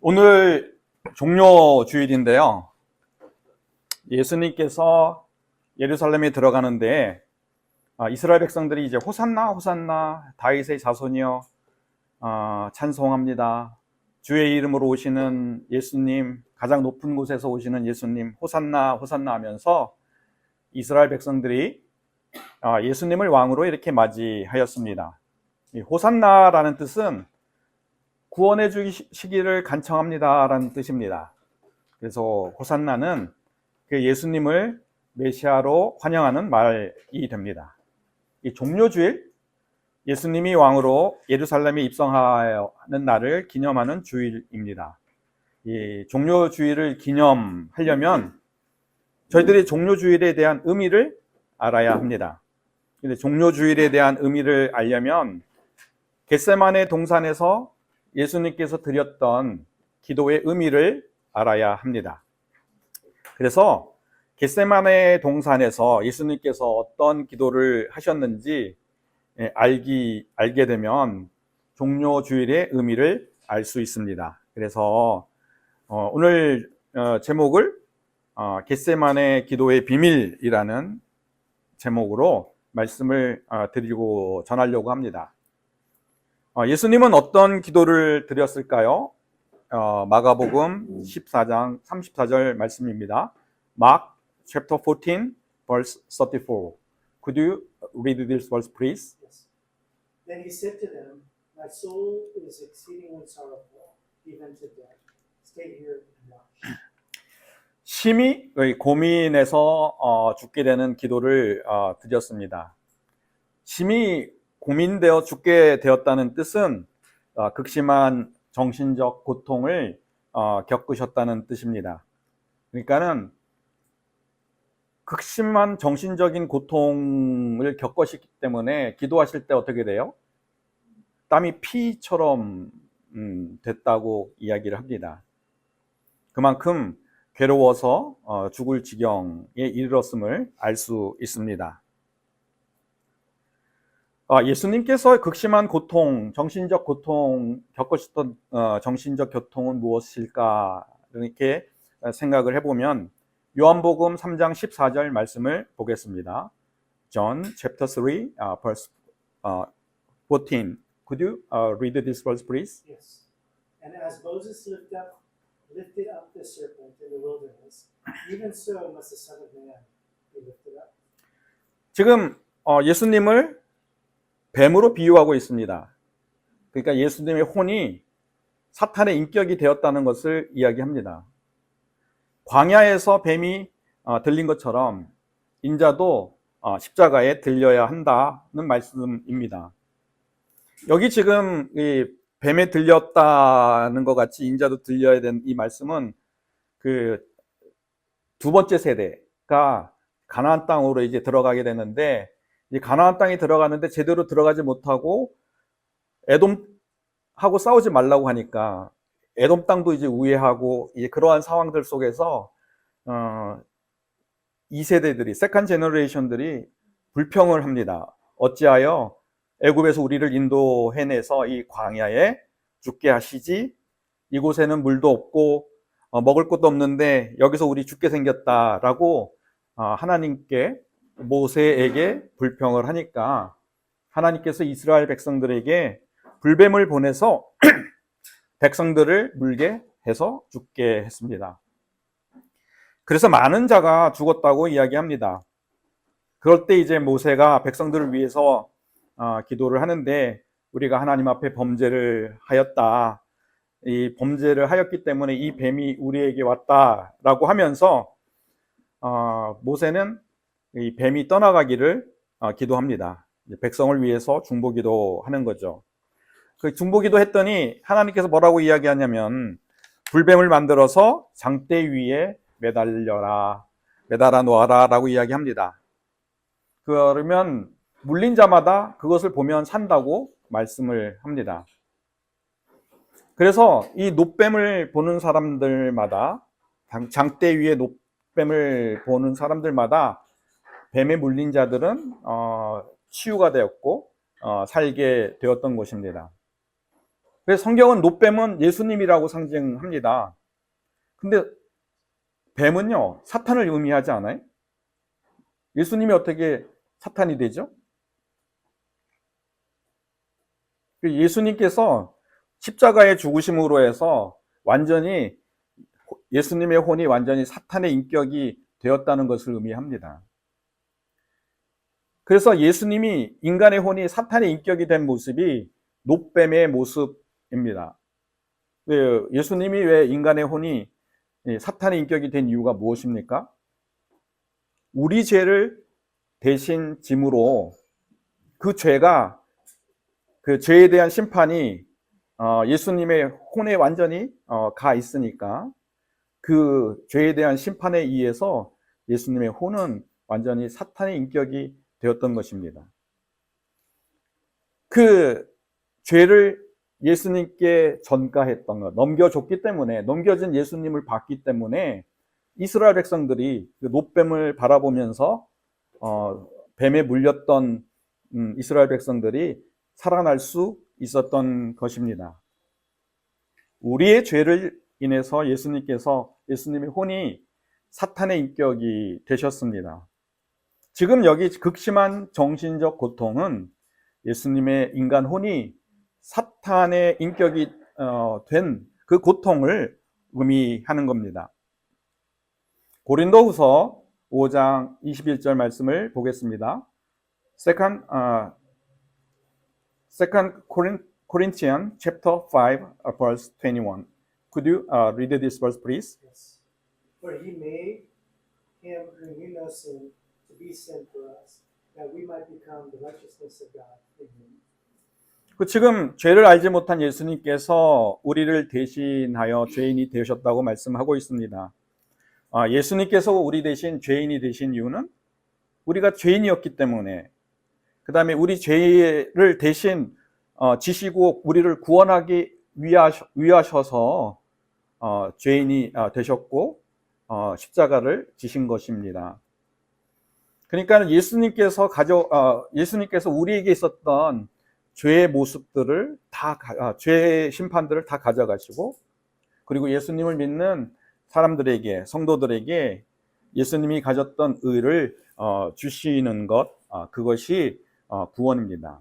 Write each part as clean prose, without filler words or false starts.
오늘 종료 주일인데요. 예수님께서 예루살렘에 들어가는데 이스라엘 백성들이 이제 호산나 호산나 다윗의 자손이여 찬송합니다. 주의 이름으로 오시는 예수님, 가장 높은 곳에서 오시는 예수님, 호산나 호산나 하면서 이스라엘 백성들이 예수님을 왕으로 이렇게 맞이하였습니다. 이 호산나라는 뜻은 구원해 주시기를 간청합니다 라는 뜻입니다. 그래서 호산나는 그 예수님을 메시아로 환영하는 말이 됩니다. 이 종료주일, 예수님이 왕으로 예루살렘에 입성하는 날을 기념하는 주일입니다. 이 종료주일을 기념하려면 저희들이 종료주일에 대한 의미를 알아야 합니다. 근데 종료주일에 대한 의미를 알려면 겟세마네 동산에서 예수님께서 드렸던 기도의 의미를 알아야 합니다. 그래서 겟세마네 동산에서 예수님께서 어떤 기도를 하셨는지 알게 되면 종료주일의 의미를 알 수 있습니다. 그래서 오늘 제목을 겟세마네 기도의 비밀이라는 제목으로 말씀을 드리고 전하려고 합니다. 예수님은 어떤 기도를 드렸을까요? 마가복음 14장 34절 말씀입니다. Mark chapter 14 verse 34. Could you read this verse please? Yes. Then he said to them, My soul is exceedingly sorrowful, even to death. Stay here and watch. 심히 고민해서 죽게 되는 기도를 드렸습니다. 심히 고민되어 죽게 되었다는 뜻은 극심한 정신적 고통을 겪으셨다는 뜻입니다. 그러니까는 극심한 정신적인 고통을 겪으셨기 때문에 기도하실 때 어떻게 돼요? 땀이 피처럼 됐다고 이야기를 합니다. 그만큼 괴로워서 죽을 지경에 이르렀음을 알 수 있습니다. 예수님께서 극심한 고통, 정신적 고통 겪으셨던 정신적 고통은 무엇일까 이렇게 생각을 해보면 요한복음 3장 14절 말씀을 보겠습니다. John chapter 3 verse 14. Could you read this verse please? Yes. And as Moses lifted up the serpent in the wilderness, even so must the Son of Man be lifted up. 지금 예수님을 뱀으로 비유하고 있습니다. 그러니까 예수님의 혼이 사탄의 인격이 되었다는 것을 이야기합니다. 광야에서 뱀이 들린 것처럼 인자도 십자가에 들려야 한다는 말씀입니다. 여기 지금 이 뱀에 들렸다는 것 같이 인자도 들려야 되는 이 말씀은 그 두 번째 세대가 가나안 땅으로 이제 들어가게 되는데 이 가나안 땅에 들어가는데 제대로 들어가지 못하고 에돔하고 싸우지 말라고 하니까 에돔 땅도 이제 우회하고 이제 그러한 상황들 속에서 2세대들이 세컨 제너레이션들이 불평을 합니다. 어찌하여 애굽에서 우리를 인도해내서 이 광야에 죽게 하시지? 이곳에는 물도 없고 먹을 것도 없는데 여기서 우리 죽게 생겼다라고 하나님께 모세에게 불평을 하니까 하나님께서 이스라엘 백성들에게 불뱀을 보내서 백성들을 물게 해서 죽게 했습니다. 그래서 많은 자가 죽었다고 이야기합니다. 그럴 때 이제 모세가 백성들을 위해서 기도를 하는데 우리가 하나님 앞에 범죄를 하였다. 이 범죄를 하였기 때문에 이 뱀이 우리에게 왔다라고 하면서 모세는 이 뱀이 떠나가기를 기도합니다. 백성을 위해서 중보기도 하는 거죠. 그 중보기도 했더니 하나님께서 뭐라고 이야기하냐면 불뱀을 만들어서 장대 위에 매달아 놓아라 라고 이야기합니다. 그러면 물린 자마다 그것을 보면 산다고 말씀을 합니다. 그래서 이 놋뱀을 보는 사람들마다 장대 위에 놋뱀을 보는 사람들마다 뱀에 물린 자들은 치유가 되었고 살게 되었던 것입니다. 그래서 성경은 놋뱀은 예수님이라고 상징합니다. 근데 뱀은요, 사탄을 의미하지 않아요? 예수님이 어떻게 사탄이 되죠? 예수님께서 십자가의 죽으심으로 해서 완전히 예수님의 혼이 완전히 사탄의 인격이 되었다는 것을 의미합니다. 그래서 예수님이 인간의 혼이 사탄의 인격이 된 모습이 놋뱀의 모습입니다. 예수님이 왜 인간의 혼이 사탄의 인격이 된 이유가 무엇입니까? 우리 죄를 대신 짐으로 그 죄가, 그 죄에 대한 심판이 예수님의 혼에 완전히 가 있으니까 그 죄에 대한 심판에 의해서 예수님의 혼은 완전히 사탄의 인격이 되었던 것입니다. 그 죄를 예수님께 전가했던 것, 넘겨줬기 때문에, 넘겨진 예수님을 봤기 때문에 이스라엘 백성들이 그 놋뱀을 바라보면서 뱀에 물렸던 이스라엘 백성들이 살아날 수 있었던 것입니다. 우리의 죄를 인해서 예수님의 혼이 사탄의 인격이 되셨습니다. 지금 여기 극심한 정신적 고통은 예수님의 인간 혼이 사탄의 인격이 된 그 고통을 의미하는 겁니다. 고린도후서 5장 21절 말씀을 보겠습니다. Second Corinthians chapter 5 verse 21. Could you read this verse, please? Yes. For he made him who knew no sin to be sin for us, that we might become the righteousness of God in him. 지금 죄를 알지 못한 예수님께서 우리를 대신하여 죄인이 되셨다고 말씀하고 있습니다. 예수님께서 우리 대신 죄인이 되신 이유는 우리가 죄인이었기 때문에, 그 다음에 우리 죄를 대신 지시고 우리를 구원하기 위하셔서 죄인이 되셨고 십자가를 지신 것입니다. 그러니까 예수님께서 우리에게 있었던 죄의 모습들을 죄의 심판들을 다 가져가시고, 그리고 예수님을 믿는 사람들에게, 성도들에게 예수님이 가졌던 의를 주시는 것, 그것이 구원입니다.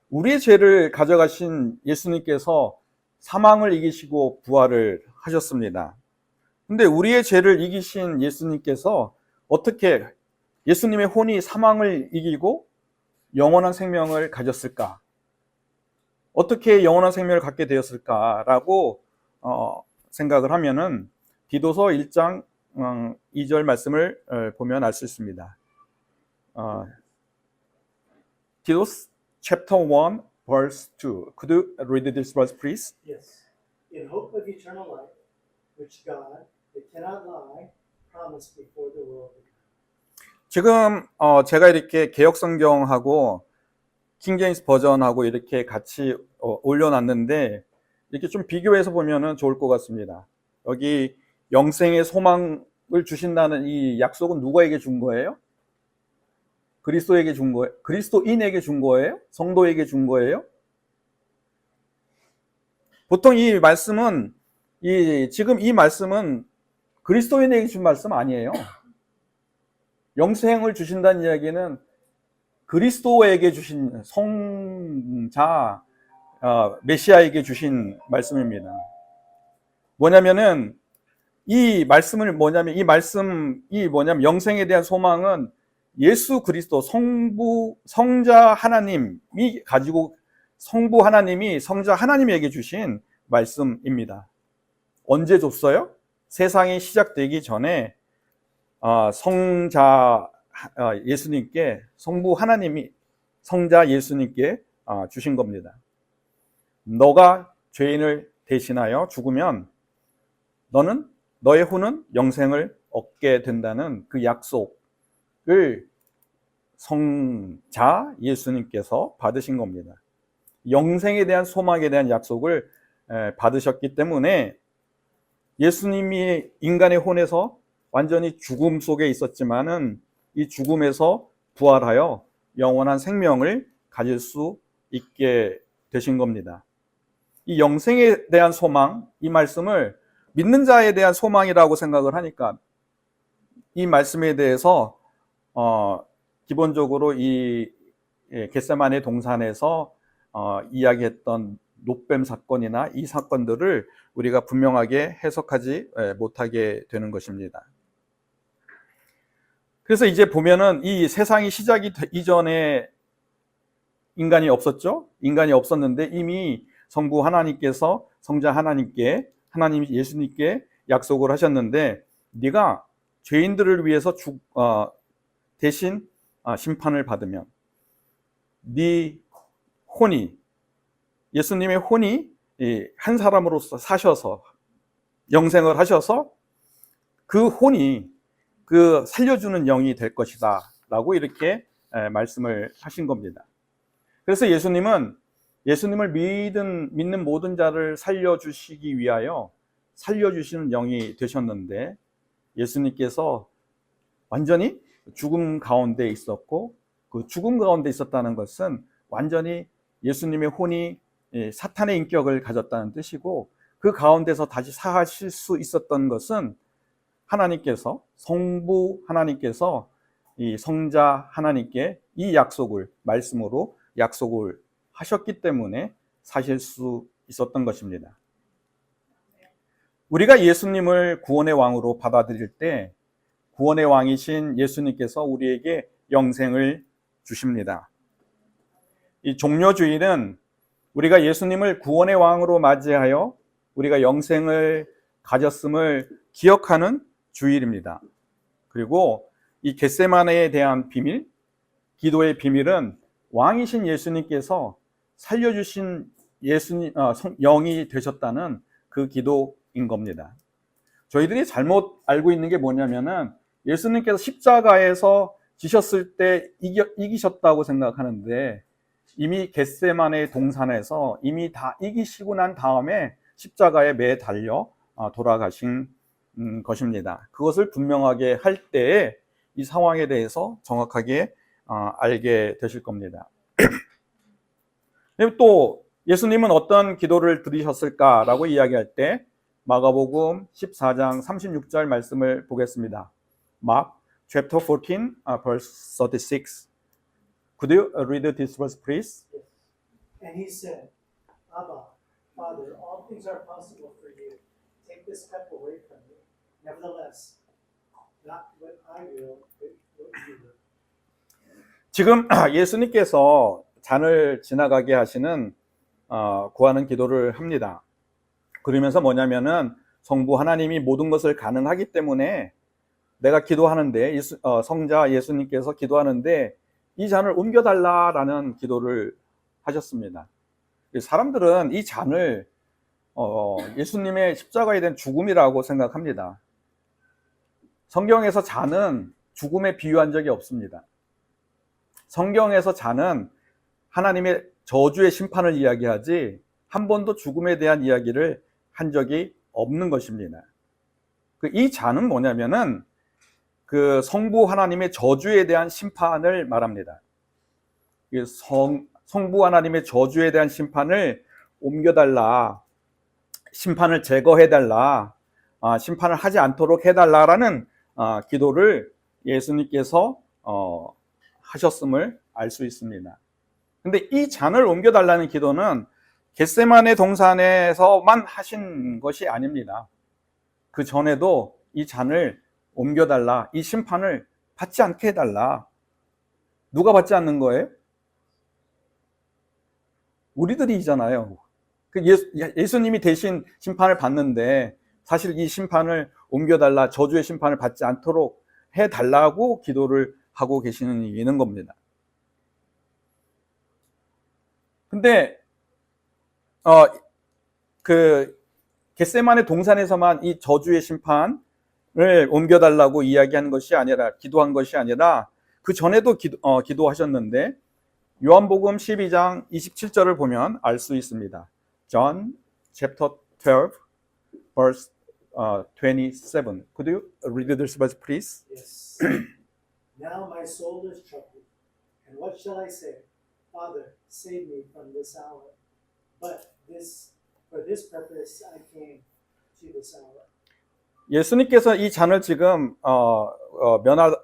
우리의 죄를 가져가신 예수님께서 사망을 이기시고 부활을 하셨습니다. 근데 우리의 죄를 이기신 예수님께서 어떻게 예수님의 혼이 사망을 이기고 영원한 생명을 가졌을까? 어떻게 영원한 생명을 갖게 되었을까라고 생각을 하면은 디도서 1장 2절 말씀을 보면 알 수 있습니다. 디도스 chapter 1 verse 2. Could you read this verse, please? Yes. In hope of eternal life, which God, that cannot lie, promised before the world began. 지금 제가 이렇게 개역 성경하고 킹제임스 버전하고 이렇게 같이 올려놨는데, 이렇게 좀 비교해서 보면은 좋을 것 같습니다. 여기 영생의 소망을 주신다는 이 약속은 누구에게 준 거예요? 그리스도에게 준 거예요? 그리스도인에게 준 거예요? 성도에게 준 거예요? 보통 이 말씀은 지금 이 말씀은 그리스도인에게 준 말씀 아니에요. 영생을 주신다는 이야기는 그리스도에게 주신 성자 메시아에게 주신 말씀입니다. 이 말씀이 영생에 대한 소망은 예수 그리스도 성자 하나님이 성부 하나님이 성자 하나님에게 주신 말씀입니다. 언제 줬어요? 세상이 시작되기 전에 성자 예수님께, 성부 하나님이 성자 예수님께 주신 겁니다. 너가 죄인을 대신하여 죽으면 너의 혼은 영생을 얻게 된다는 그 약속을 성자 예수님께서 받으신 겁니다. 영생에 대한 소망에 대한 약속을 받으셨기 때문에 예수님이 인간의 혼에서 완전히 죽음 속에 있었지만은 이 죽음에서 부활하여 영원한 생명을 가질 수 있게 되신 겁니다. 이 영생에 대한 소망, 이 말씀을 믿는 자에 대한 소망이라고 생각을 하니까 이 말씀에 대해서 기본적으로 이 겟세마네 동산에서 이야기했던 놋뱀 사건이나 이 사건들을 우리가 분명하게 해석하지 못하게 되는 것입니다. 그래서 이제 보면은 이 세상이 시작이 이전에 인간이 없었죠? 인간이 없었는데 이미 성부 하나님께서 성자 하나님께, 하나님 예수님께 약속을 하셨는데, 네가 죄인들을 위해서 대신 심판을 받으면 네 혼이, 예수님의 혼이 한 사람으로서 사셔서 영생을 하셔서 그 혼이 그 살려주는 영이 될 것이다 라고 이렇게 말씀을 하신 겁니다. 그래서 예수님을 믿는 모든 자를 살려주시기 위하여 살려주시는 영이 되셨는데, 예수님께서 완전히 죽음 가운데 있었고, 그 죽음 가운데 있었다는 것은 완전히 예수님의 혼이 사탄의 인격을 가졌다는 뜻이고, 그 가운데서 다시 사실 수 있었던 것은 하나님께서, 성부 하나님께서 이 성자 하나님께 이 약속을, 말씀으로 약속을 하셨기 때문에 사실 수 있었던 것입니다. 우리가 예수님을 구원의 왕으로 받아들일 때 구원의 왕이신 예수님께서 우리에게 영생을 주십니다. 이 종료주일은 우리가 예수님을 구원의 왕으로 맞이하여 우리가 영생을 가졌음을 기억하는 주일입니다. 그리고 이 겟세마네에 대한 비밀, 기도의 비밀은 왕이신 예수님께서 살려주신 영이 되셨다는 그 기도인 겁니다. 저희들이 잘못 알고 있는 게 뭐냐면은 예수님께서 십자가에서 지셨을 때 이기셨다고 생각하는데, 이미 겟세마네 동산에서 이미 다 이기시고 난 다음에 십자가에 매달려 돌아가신 것입니다. 그것을 분명하게 할 때에 이 상황에 대해서 정확하게 알게 되실 겁니다. 또 예수님은 어떤 기도를 드리셨을까라고 이야기할 때 마가복음 14장 36절 말씀을 보겠습니다. Mark chapter 14 verse 36. Could you read this verse please? And he said, Abba, Father, all things are possible for you. Take this cup away from me. Nevertheless, not what I will, but what you will. 지금 예수님께서 잔을 지나가게 하시는 구하는 기도를 합니다. 그러면서 뭐냐면은 성부 하나님이 모든 것을 가능하기 때문에 내가 기도하는데, 성자 예수님께서 기도하는데 이 잔을 옮겨달라라는 기도를 하셨습니다. 사람들은 이 잔을 예수님의 십자가에 대한 죽음이라고 생각합니다. 성경에서 잔은 죽음에 비유한 적이 없습니다. 성경에서 잔은 하나님의 저주의 심판을 이야기하지 한 번도 죽음에 대한 이야기를 한 적이 없는 것입니다. 이 잔은 뭐냐면은 그 성부 하나님의 저주에 대한 심판을 말합니다. 성부 하나님의 저주에 대한 심판을 옮겨달라, 심판을 제거해달라, 심판을 하지 않도록 해달라라는 기도를 예수님께서 하셨음을 알 수 있습니다. 근데 이 잔을 옮겨달라는 기도는 겟세마네 동산에서만 하신 것이 아닙니다. 그 전에도 이 잔을 옮겨달라, 이 심판을 받지 않게 해달라. 누가 받지 않는 거예요? 우리들이잖아요. 예수님이 대신 심판을 받는데 사실 이 심판을 옮겨달라, 저주의 심판을 받지 않도록 해달라고 기도를 하고 계시는 이유는 겁니다. 근데 그 겟세마네 동산에서만 이 저주의 심판을 옮겨달라고 이야기한 것이 아니라, 기도한 것이 아니라 그 전에도 기도하셨는데 요한복음 12장 27절을 보면 알 수 있습니다. John chapter 12 verse 27. Could you read this verse please? Yes. Now my soul is troubled. And what shall I say? Father, save me from this hour. but for this purpose, I came to this hour. 예수님께서 이 잔을 지금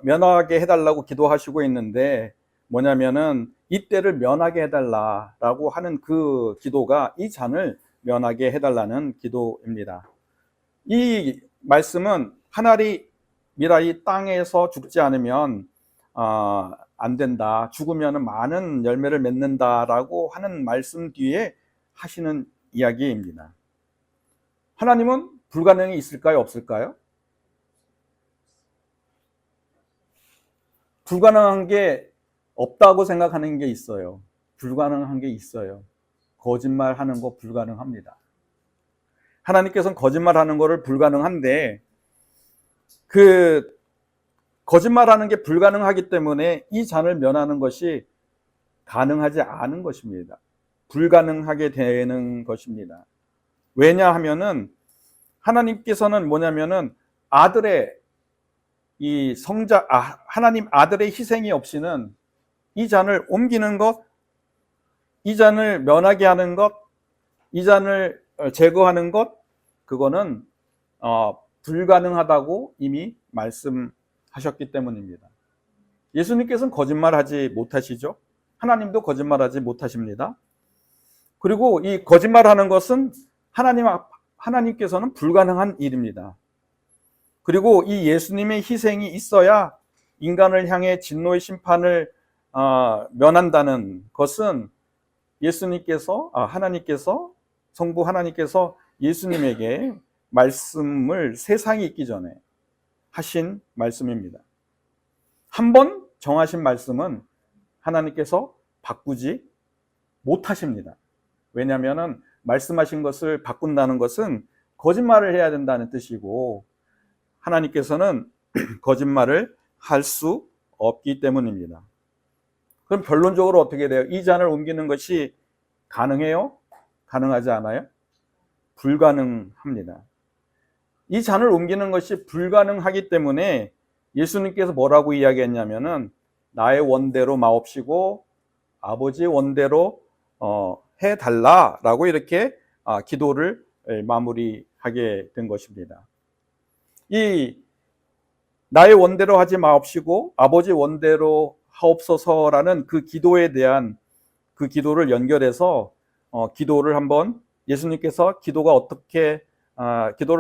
면하게 해달라고 기도하시고 있는데 뭐냐면은 이 때를 면하게 해달라라고 하는 그 기도가 이 잔을 면하게 해달라는 기도입니다. 이 말씀은 하나님이라 이 땅에서 죽지 않으면 안 된다. 죽으면 많은 열매를 맺는다라고 하는 말씀 뒤에 하시는 이야기입니다. 하나님은 불가능이 있을까요? 없을까요? 불가능한 게 없다고 생각하는 게 있어요. 불가능한 게 있어요. 거짓말하는 거 불가능합니다. 하나님께서는 거짓말하는 거를 불가능한데 그 거짓말하는 게 불가능하기 때문에 이 잔을 면하는 것이 가능하지 않은 것입니다. 불가능하게 되는 것입니다. 왜냐하면은 하나님께서는 뭐냐면은 아들의 이 하나님 아들의 희생이 없이는 이 잔을 옮기는 것, 이 잔을 면하게 하는 것, 이 잔을 제거하는 것, 그거는 불가능하다고 이미 말씀하셨기 때문입니다. 예수님께서는 거짓말하지 못하시죠. 하나님도 거짓말하지 못하십니다. 그리고 이 거짓말하는 것은 하나님께서는 불가능한 일입니다. 그리고 이 예수님의 희생이 있어야 인간을 향해 진노의 심판을 면한다는 것은 하나님께서 성부 하나님께서 예수님에게 말씀을 세상이 있기 전에 하신 말씀입니다. 한 번 정하신 말씀은 하나님께서 바꾸지 못하십니다. 왜냐하면 말씀하신 것을 바꾼다는 것은 거짓말을 해야 된다는 뜻이고 하나님께서는 거짓말을 할 수 없기 때문입니다. 그럼 결론적으로 어떻게 돼요? 이 잔을 옮기는 것이 가능해요? 가능하지 않아요? 불가능합니다. 이 잔을 옮기는 것이 불가능하기 때문에 예수님께서 뭐라고 이야기했냐면은 나의 원대로 마옵시고 아버지의 원대로 해달라라고 이렇게 기도를 마무리하게 된 것입니다. 이 나의 원대로 하지 마옵시고 아버지 원대로 하옵소서라는 그 기도에 대한 그 기도를 연결해서 기도를 한번 예수님께서 기도를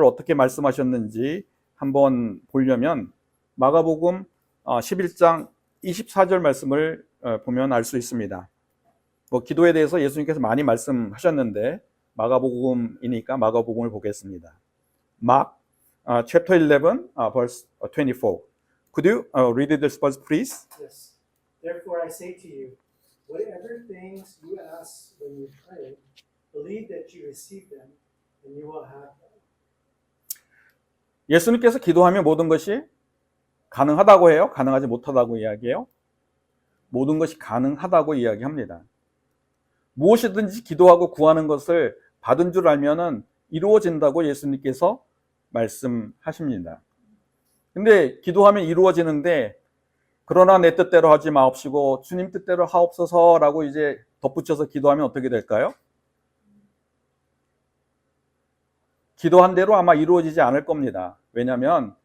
어떻게 말씀하셨는지 한번 보려면 마가복음 11장 24절 말씀을 보면 알 수 있습니다. 기도에 대해서 예수님께서 많이 말씀하셨는데 마가복음이니까 마가복음을 보겠습니다. Mark chapter 11 verse 24. Could you read this verse please? Yes. Therefore I say to you, whatever things you ask when you pray, believe that you receive them, and you will have them. 예수님께서 기도하면 모든 것이 가능하다고 해요? 가능하지 못하다고 이야기해요? 모든 것이 가능하다고 이야기합니다. 무엇이든지 기도하고 구하는 것을 받은 줄 알면은 이루어진다고 예수님께서 말씀하십니다. 근데 기도하면 이루어지는데 그러나 내 뜻대로 하지 마옵시고 주님 뜻대로 하옵소서라고 이제 덧붙여서 기도하면 어떻게 될까요? 기도한 대로 아마 이루어지지 않을 겁니다. 왜냐하면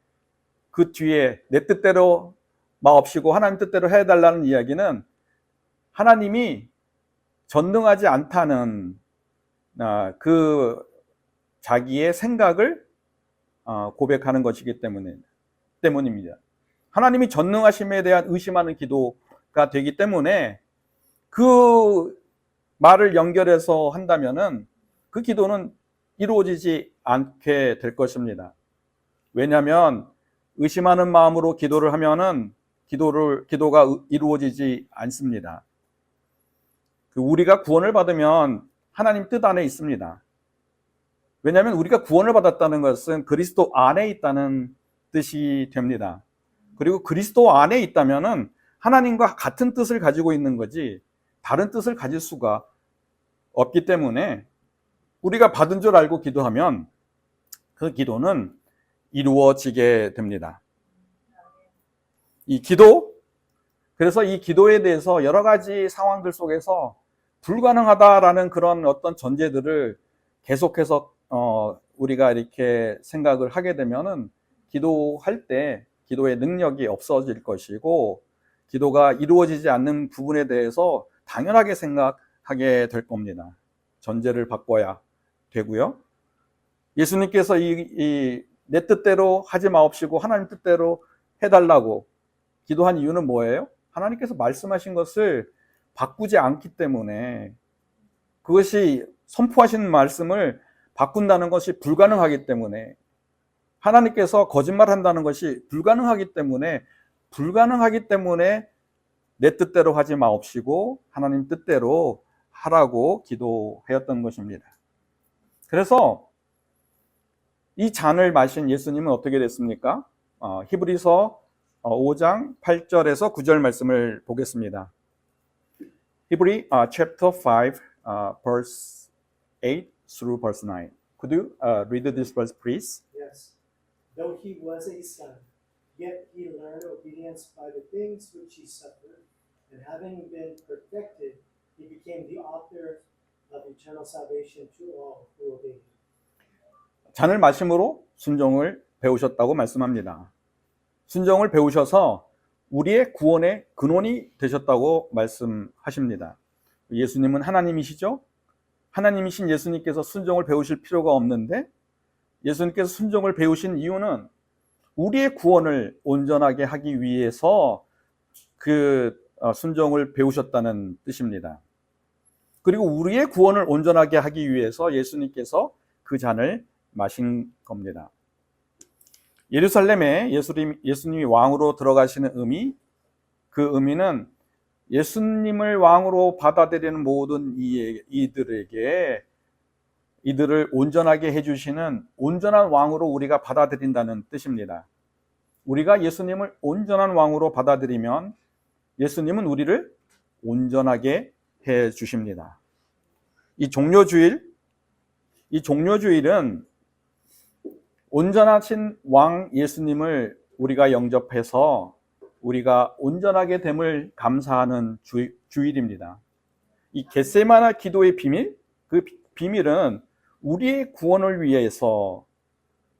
그 뒤에 내 뜻대로 마옵시고 하나님 뜻대로 해달라는 이야기는 하나님이 전능하지 않다는 그 자기의 생각을 고백하는 것이기 때문입니다. 하나님이 전능하심에 대한 의심하는 기도가 되기 때문에 그 말을 연결해서 한다면은 그 기도는 이루어지지 않게 될 것입니다. 왜냐하면 의심하는 마음으로 기도를 하면은 기도가 이루어지지 않습니다. 우리가 구원을 받으면 하나님 뜻 안에 있습니다. 왜냐하면 우리가 구원을 받았다는 것은 그리스도 안에 있다는 뜻이 됩니다. 그리고 그리스도 안에 있다면은 하나님과 같은 뜻을 가지고 있는 거지 다른 뜻을 가질 수가 없기 때문에 우리가 받은 줄 알고 기도하면 그 기도는 이루어지게 됩니다. 그래서 이 기도에 대해서 여러 가지 상황들 속에서 불가능하다라는 그런 어떤 전제들을 계속해서 우리가 이렇게 생각을 하게 되면은 기도할 때 기도의 능력이 없어질 것이고 기도가 이루어지지 않는 부분에 대해서 당연하게 생각하게 될 겁니다. 전제를 바꿔야 되고요. 예수님께서 내 뜻대로 하지 마옵시고 하나님 뜻대로 해달라고 기도한 이유는 뭐예요? 하나님께서 말씀하신 것을 바꾸지 않기 때문에, 그것이 선포하신 말씀을 바꾼다는 것이 불가능하기 때문에, 하나님께서 거짓말한다는 것이 불가능하기 때문에 내 뜻대로 하지 마옵시고 하나님 뜻대로 하라고 기도하였던 것입니다. 그래서 이 잔을 마신 예수님은 어떻게 됐습니까? 히브리서 5장 8절에서 9절 말씀을 보겠습니다. Hebrew chapter 5 verse 8 through verse 9. Could you read this verse please? Yes. Though he was a son, yet he learned obedience by the things which he suffered, and having been perfected, he became the author of eternal salvation to all who obey him. 잔을 마심으로 순종을 배우셨다고 말씀합니다. 순종을 배우셔서 우리의 구원의 근원이 되셨다고 말씀하십니다. 예수님은 하나님이시죠? 하나님이신 예수님께서 순종을 배우실 필요가 없는데, 예수님께서 순종을 배우신 이유는 우리의 구원을 온전하게 하기 위해서 그 순종을 배우셨다는 뜻입니다. 그리고 우리의 구원을 온전하게 하기 위해서 예수님께서 그 잔을 마신 겁니다. 예루살렘에 예수님이 왕으로 들어가시는 그 의미는 예수님을 왕으로 받아들이는 모든 이들을 온전하게 해주시는 온전한 왕으로 우리가 받아들인다는 뜻입니다. 우리가 예수님을 온전한 왕으로 받아들이면 예수님은 우리를 온전하게 해 주십니다. 이 종료주일은 온전하신 왕 예수님을 우리가 영접해서 우리가 온전하게 됨을 감사하는 주일입니다. 이 겟세마네 기도의 비밀, 그 비밀은 우리의 구원을 위해서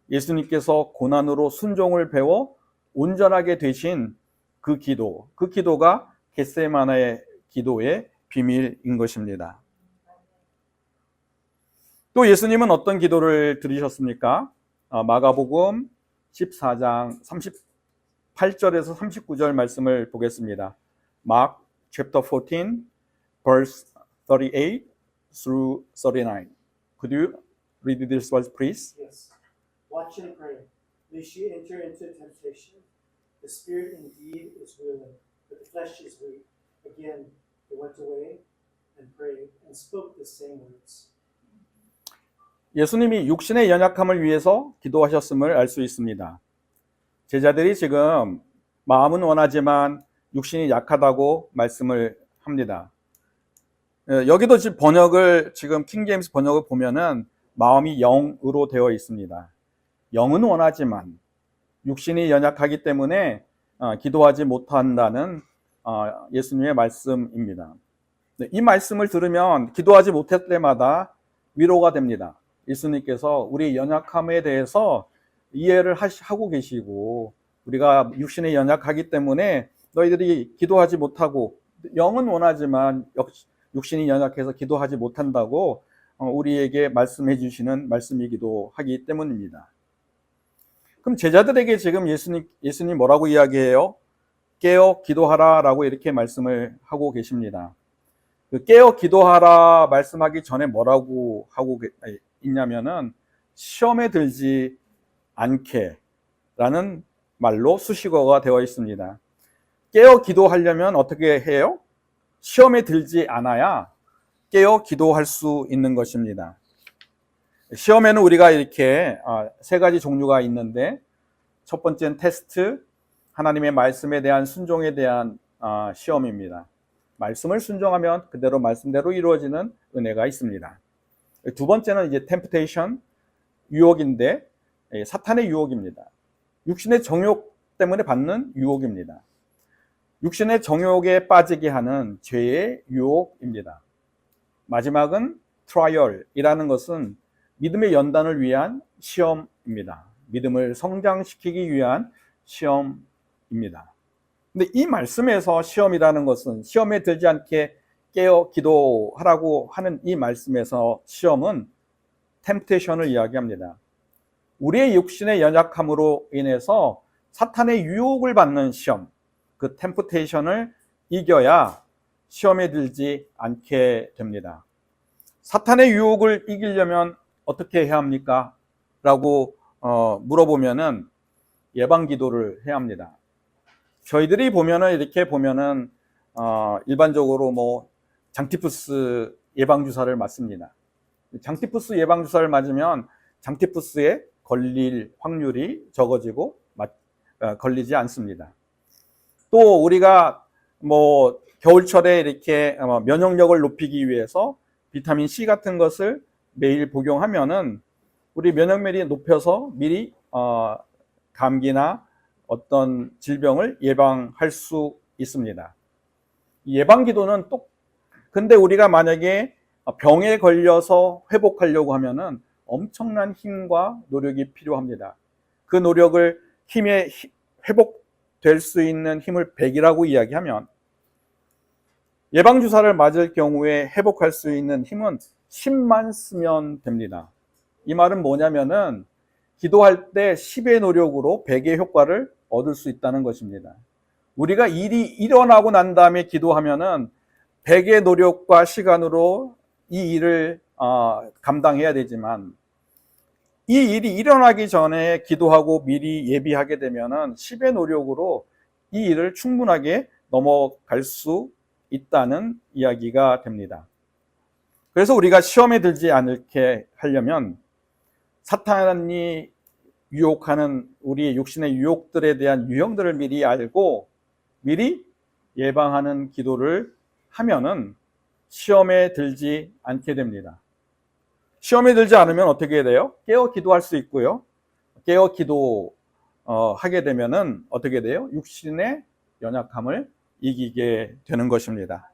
예수님께서 고난으로 순종을 배워 온전하게 되신 그 기도가 겟세마네 기도의 비밀인 것입니다. 또 예수님은 어떤 기도를 드리셨습니까? 마가복음 14장 38절에서 39절 말씀을 보겠습니다. Mark chapter 14 verse 38 through 39. Could you read this verse please? Yes. Watch and pray, lest you enter into temptation. The spirit indeed is willing, but the flesh is weak. Again, they went away and prayed and spoke the same words. 예수님이 육신의 연약함을 위해서 기도하셨음을 알 수 있습니다. 제자들이 지금 마음은 원하지만 육신이 약하다고 말씀을 합니다. 여기도 지금 킹제임스 번역을 보면은 마음이 영으로 되어 있습니다. 영은 원하지만 육신이 연약하기 때문에 기도하지 못한다는 예수님의 말씀입니다. 이 말씀을 들으면 기도하지 못할 때마다 위로가 됩니다. 예수님께서 우리 연약함에 대해서 이해를 하고 계시고, 우리가 육신에 연약하기 때문에 너희들이 기도하지 못하고, 영은 원하지만 육신이 연약해서 기도하지 못한다고 우리에게 말씀해 주시는 말씀이기도 하기 때문입니다. 그럼 제자들에게 지금 예수님 뭐라고 이야기해요? 깨어 기도하라 라고 이렇게 말씀을 하고 계십니다. 그 깨어 기도하라 말씀하기 전에 뭐라고 하고 있냐면은 시험에 들지 않게 라는 말로 수식어가 되어 있습니다. 깨어 기도하려면 어떻게 해요? 시험에 들지 않아야 깨어 기도할 수 있는 것입니다. 시험에는 우리가 이렇게 세 가지 종류가 있는데, 첫 번째는 테스트, 하나님의 말씀에 대한 순종에 대한 시험입니다. 말씀을 순종하면 그대로 말씀대로 이루어지는 은혜가 있습니다. 두 번째는 이제 temptation, 유혹인데 사탄의 유혹입니다. 육신의 정욕 때문에 받는 유혹입니다. 육신의 정욕에 빠지게 하는 죄의 유혹입니다. 마지막은 트라이얼이라는 것은 믿음의 연단을 위한 시험입니다. 믿음을 성장시키기 위한 시험입니다. 근데 이 말씀에서 시험이라는 것은 시험에 들지 않게 깨어 기도하라고 하는 이 말씀에서 시험은 템프테이션을 이야기합니다. 우리의 육신의 연약함으로 인해서 사탄의 유혹을 받는 시험, 그 템프테이션을 이겨야 시험에 들지 않게 됩니다. 사탄의 유혹을 이기려면 어떻게 해야 합니까? 라고 물어보면은 예방 기도를 해야 합니다. 저희들이 보면은 이렇게 보면은 일반적으로 뭐 장티푸스 예방 주사를 맞습니다. 장티푸스 예방 주사를 맞으면 장티푸스에 걸릴 확률이 적어지고 걸리지 않습니다. 또 우리가 뭐 겨울철에 이렇게 면역력을 높이기 위해서 비타민 C 같은 것을 매일 복용하면은 우리 면역력이 높여서 미리 감기나 어떤 질병을 예방할 수 있습니다. 예방 기도는 근데 우리가 만약에 병에 걸려서 회복하려고 하면은 엄청난 힘과 노력이 필요합니다. 그 노력을 회복될 수 있는 힘을 100이라고 이야기하면 예방주사를 맞을 경우에 회복할 수 있는 힘은 10만 쓰면 됩니다. 이 말은 뭐냐면은 기도할 때 10의 노력으로 100의 효과를 얻을 수 있다는 것입니다. 우리가 일이 일어나고 난 다음에 기도하면은 100의 노력과 시간으로 이 일을 감당해야 되지만 이 일이 일어나기 전에 기도하고 미리 예비하게 되면은 10의 노력으로 이 일을 충분하게 넘어갈 수 있다는 이야기가 됩니다. 그래서 우리가 시험에 들지 않게 하려면 사탄이 유혹하는 우리 육신의 유혹들에 대한 유형들을 미리 알고 미리 예방하는 기도를 하면은 시험에 들지 않게 됩니다. 시험에 들지 않으면 어떻게 돼요? 깨어 기도할 수 있고요. 깨어 기도 하게 되면은 어떻게 돼요? 육신의 연약함을 이기게 되는 것입니다.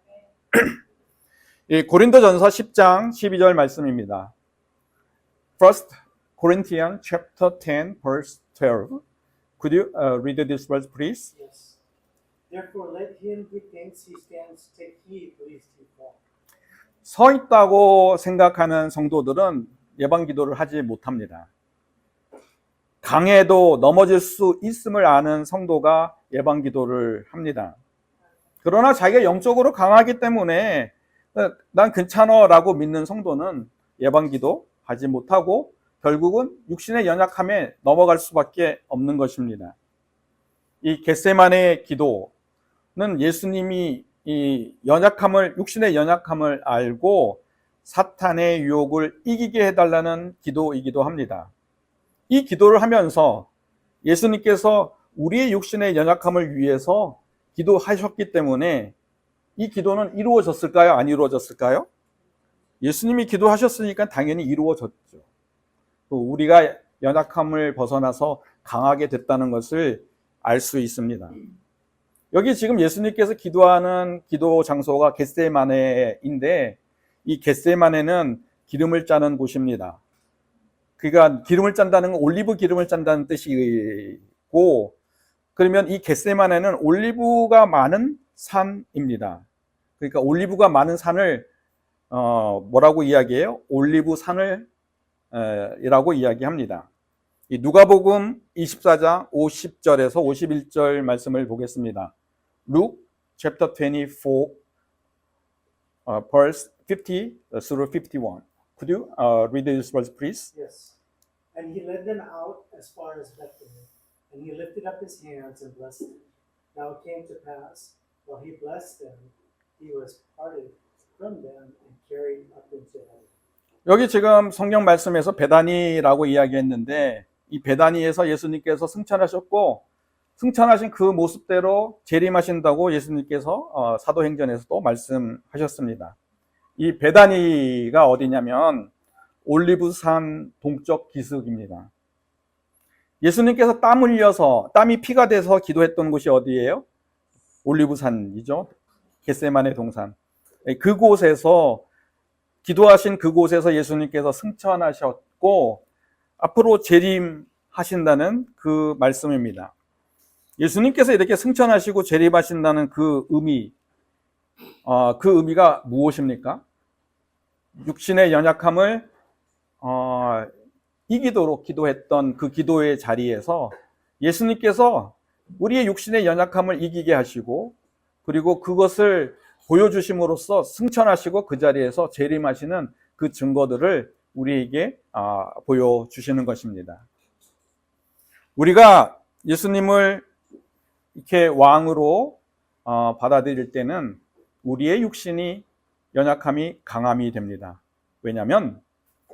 이 고린도전서 10장 12절 말씀입니다. First Corinthians chapter 10 verse 12. Could you read this verse, please? Yes. Therefore, let him who thinks he stands take heed lest he fall. 서 있다고 생각하는 성도들은 예방 기도를 하지 못합니다. 강해도 넘어질 수 있음을 아는 성도가 예방 기도를 합니다. 그러나 자기가 영적으로 강하기 때문에 난 괜찮아라고 믿는 성도는 예방 기도 하지 못하고 결국은 육신의 연약함에 넘어갈 수밖에 없는 것입니다. 이 겟세마네 기도는 예수님이 이 육신의 연약함을 알고 사탄의 유혹을 이기게 해달라는 기도이기도 합니다. 이 기도를 하면서 예수님께서 우리의 육신의 연약함을 위해서 기도하셨기 때문에 이 기도는 이루어졌을까요? 안 이루어졌을까요? 예수님이 기도하셨으니까 당연히 이루어졌죠. 또 우리가 연약함을 벗어나서 강하게 됐다는 것을 알 수 있습니다. 여기 지금 예수님께서 기도하는 기도 장소가 겟세마네인데 이 겟세마네는 기름을 짜는 곳입니다. 그러니까 기름을 짠다는 건 올리브 기름을 짠다는 뜻이고 그러면 이 겟세마네는 올리브가 많은 산입니다. 그러니까 올리브가 많은 산을 뭐라고 이야기해요? 올리브 산을 이라고 이야기합니다. 이 누가복음 24장 50절에서 51절 말씀을 보겠습니다. Luke chapter 24 verse 50 through 51. Could you read this verse, please? Yes. And he led them out as far as Bethany, and he lifted up his hands and blessed them. Now it came to pass, while he blessed them, he was parted from them and carried up into heaven. 여기 지금 성경 말씀에서 베다니라고 이야기했는데 이 베다니에서 예수님께서 승천하셨고 승천하신 그 모습대로 재림하신다고 예수님께서 사도행전에서도 말씀하셨습니다. 이 베다니가 어디냐면 올리브산 동쪽 기슭입니다. 예수님께서 땀 흘려서 땀이 피가 돼서 기도했던 곳이 어디예요? 올리브산이죠. 겟세마네 동산. 그곳에서 기도하신 그곳에서 예수님께서 승천하셨고 앞으로 재림하신다는 그 말씀입니다. 예수님께서 이렇게 승천하시고 재림하신다는 그 의미가 무엇입니까? 육신의 연약함을 이기도록 기도했던 그 기도의 자리에서 예수님께서 우리의 육신의 연약함을 이기게 하시고 그리고 그것을 보여주심으로써 승천하시고 그 자리에서 재림하시는 그 증거들을 우리에게 보여주시는 것입니다. 우리가 예수님을 이렇게 왕으로 받아들일 때는 우리의 육신이 연약함이 강함이 됩니다. 왜냐하면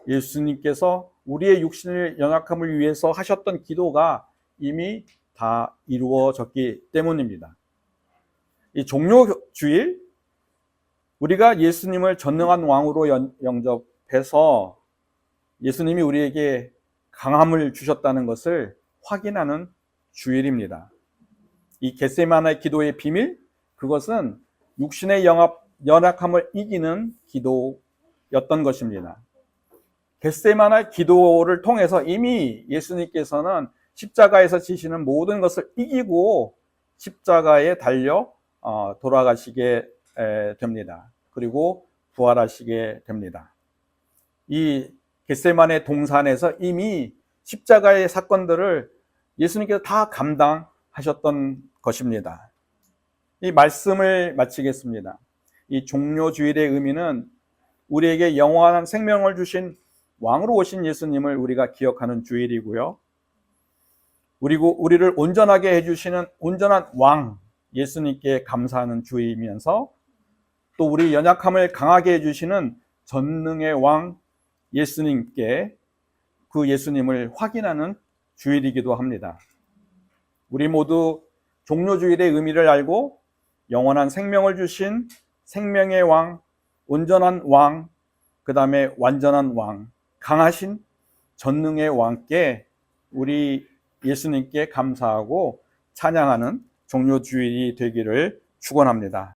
예수님께서 우리의 육신의 연약함을 위해서 하셨던 기도가 이미 다 이루어졌기 때문입니다. 이 종료주일 우리가 예수님을 전능한 왕으로 영접해서 예수님이 우리에게 강함을 주셨다는 것을 확인하는 주일입니다. 이 겟세마네 기도의 비밀, 그것은 육신의 연약함을 이기는 기도였던 것입니다. 겟세마네 기도를 통해서 이미 예수님께서는 십자가에서 지시는 모든 것을 이기고 십자가에 달려 돌아가시게 됩니다. 그리고 부활하시게 됩니다. 이 겟세마네 동산에서 이미 십자가의 사건들을 예수님께서 다 감당하셨던 것입니다. 이 말씀을 마치겠습니다. 이 종료주일의 의미는 우리에게 영원한 생명을 주신 왕으로 오신 예수님을 우리가 기억하는 주일이고요. 그리고 우리를 온전하게 해주시는 온전한 왕 예수님께 감사하는 주일이면서 또 우리 연약함을 강하게 해주시는 전능의 왕 예수님께 그 예수님을 확인하는 주일이기도 합니다. 우리 모두 종료주일의 의미를 알고 영원한 생명을 주신 생명의 왕, 온전한 왕, 그 다음에 완전한 왕, 강하신 전능의 왕께 우리 예수님께 감사하고 찬양하는 종료주일이 되기를 축원합니다.